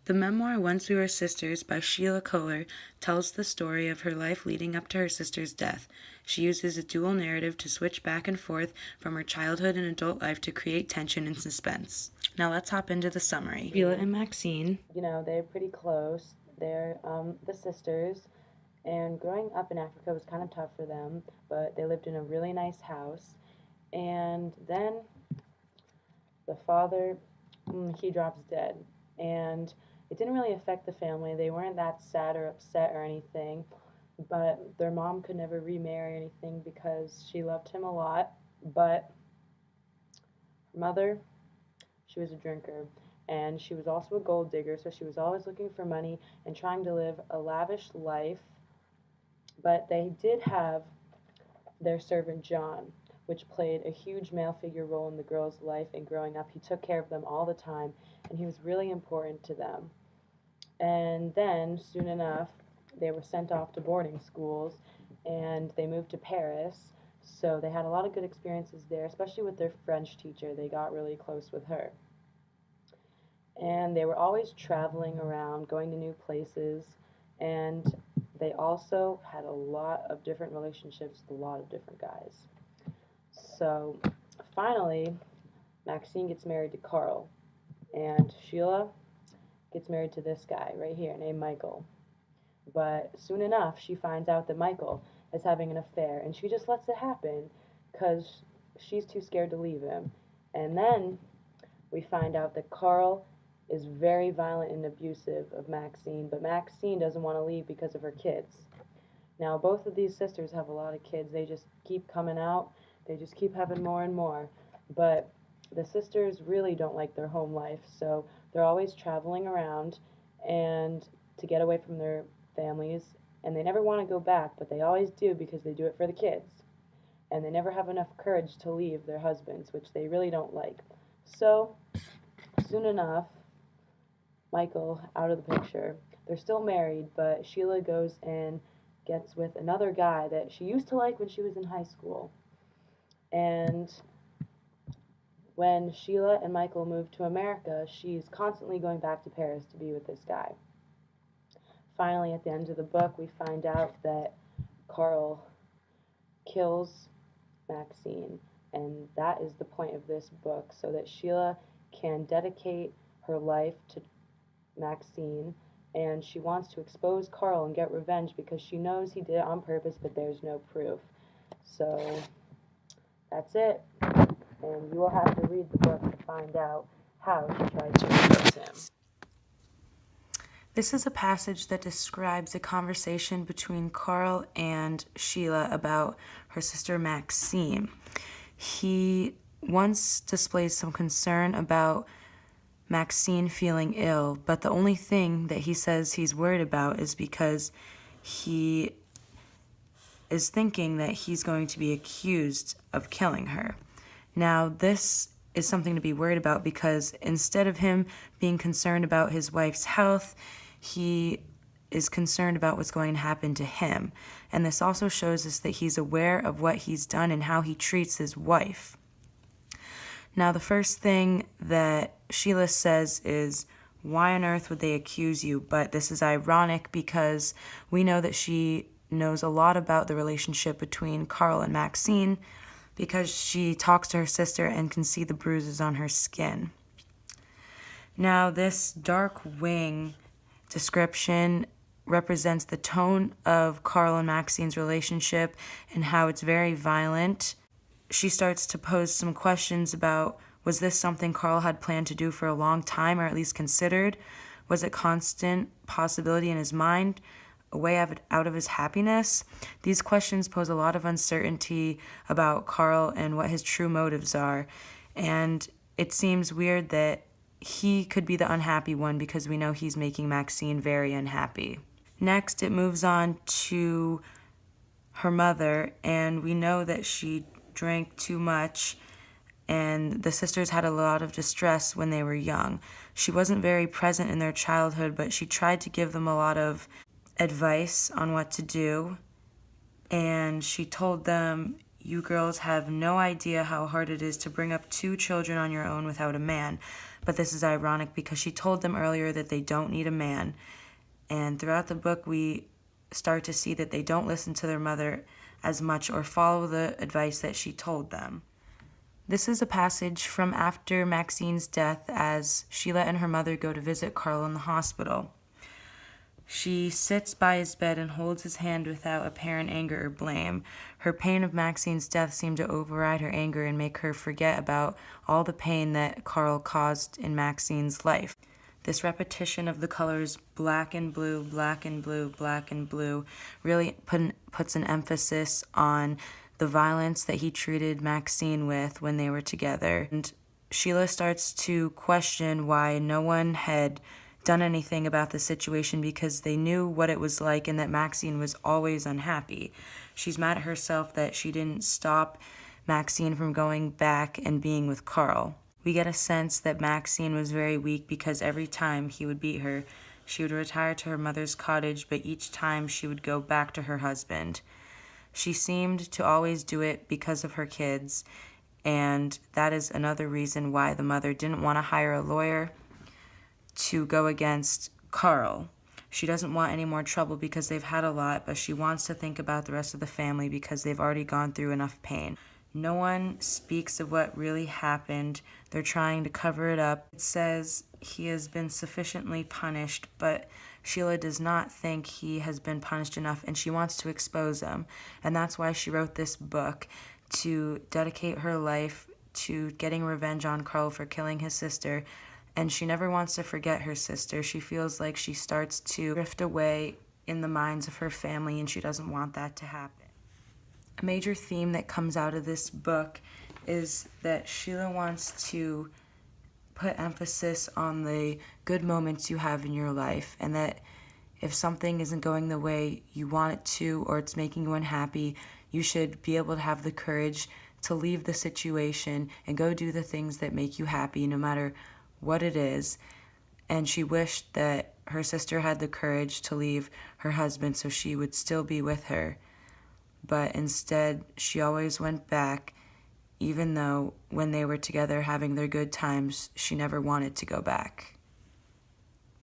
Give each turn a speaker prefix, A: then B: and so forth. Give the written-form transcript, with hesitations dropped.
A: The memoir Once We Were Sisters by Sheila Kohler tells the story of her life leading up to her sister's death. She uses a dual narrative to switch back and forth from her childhood and adult life to create tension and suspense. Now let's hop into the summary. Sheila and Maxine.
B: They're pretty close. They're the sisters, and growing up in Africa was kind of tough for them, but they lived in a really nice house. And then the father, he drops dead. And it didn't really affect the family. They weren't that sad or upset or anything, but their mom could never remarry or anything because she loved him a lot. But her mother, she was a drinker, and she was also a gold digger, so she was always looking for money and trying to live a lavish life. But they did have their servant John, which played a huge male figure role in the girls' life and growing up. He took care of them all the time, and he was really important to them. And then, soon enough, they were sent off to boarding schools, and they moved to Paris. So they had a lot of good experiences there, especially with their French teacher. They got really close with her. And they were always traveling around, going to new places, and they also had a lot of different relationships with a lot of different guys. So finally, Maxine gets married to Carl, and Sheila gets married to this guy right here named Michael. But soon enough, she finds out that Michael is having an affair, and she just lets it happen because she's too scared to leave him. And then we find out that Carl is very violent and abusive of Maxine, but Maxine doesn't want to leave because of her kids. Now, both of these sisters have a lot of kids. They just keep coming out. They just keep having more and more. But the sisters really don't like their home life, so they're always traveling around and to get away from their families, and they never want to go back, but they always do because they do it for the kids. And they never have enough courage to leave their husbands, which they really don't like. So, soon enough, Michael out of the picture. They're still married, but Sheila goes and gets with another guy that she used to like when she was in high school. And when Sheila and Michael move to America, she's constantly going back to Paris to be with this guy. Finally, at the end of the book, we find out that Carl kills Maxine, and that is the point of this book, so that Sheila can dedicate her life to Maxine, and she wants to expose Carl and get revenge because she knows he did it on purpose, but there's no proof. So that's it, and you will have to read the book to find out how she tries to expose him.
A: This is a passage that describes a conversation between Carl and Sheila about her sister Maxine. He once displays some concern about Maxine feeling ill, but the only thing that he says he's worried about is because he is thinking that he's going to be accused of killing her. Now, this is something to be worried about because instead of him being concerned about his wife's health, he is concerned about what's going to happen to him. And this also shows us that he's aware of what he's done and how he treats his wife. Now, the first thing that Sheila says is, why on earth would they accuse you? But this is ironic because we know that she knows a lot about the relationship between Carl and Maxine because she talks to her sister and can see the bruises on her skin. Now, this dark wing description represents the tone of Carl and Maxine's relationship and how it's very violent. She starts to pose some questions about, was this something Carl had planned to do for a long time, or at least considered? Was it constant possibility in his mind, a way out of his happiness? These questions pose a lot of uncertainty about Carl and what his true motives are. And it seems weird that he could be the unhappy one because we know he's making Maxine very unhappy. Next, it moves on to her mother, and we know that she drank too much, and the sisters had a lot of distress when they were young. She wasn't very present in their childhood, but she tried to give them a lot of advice on what to do, and she told them, you girls have no idea how hard it is to bring up 2 children on your own without a man, But this is ironic because she told them earlier that they don't need a man. And throughout the book, we start to see that they don't listen to their mother as much or follow the advice that she told them. This is a passage from after Maxine's death as Sheila and her mother go to visit Carl in the hospital. She sits by his bed and holds his hand without apparent anger or blame. Her pain of Maxine's death seemed to override her anger and make her forget about all the pain that Carl caused in Maxine's life. This repetition of the colors black and blue, black and blue, black and blue really puts an emphasis on the violence that he treated Maxine with when they were together. And Sheila starts to question why no one had done anything about the situation because they knew what it was like and that Maxine was always unhappy. She's mad at herself that she didn't stop Maxine from going back and being with Carl. We get a sense that Maxine was very weak because every time he would beat her, she would retire to her mother's cottage, but each time she would go back to her husband. She seemed to always do it because of her kids, and that is another reason why the mother didn't want to hire a lawyer to go against Carl. She doesn't want any more trouble because they've had a lot, but she wants to think about the rest of the family because they've already gone through enough pain. No one speaks of what really happened. They're trying to cover it up. It says he has been sufficiently punished, but Sheila does not think he has been punished enough, and she wants to expose him. And that's why she wrote this book, to dedicate her life to getting revenge on Carl for killing his sister. And she never wants to forget her sister. She feels like she starts to drift away in the minds of her family, and she doesn't want that to happen. A major theme that comes out of this book is that Sheila wants to put emphasis on the good moments you have in your life, and that if something isn't going the way you want it to or it's making you unhappy, you should be able to have the courage to leave the situation and go do the things that make you happy no matter what it is. And she wished that her sister had the courage to leave her husband so she would still be with her. But instead, she always went back, even though when they were together having their good times, she never wanted to go back.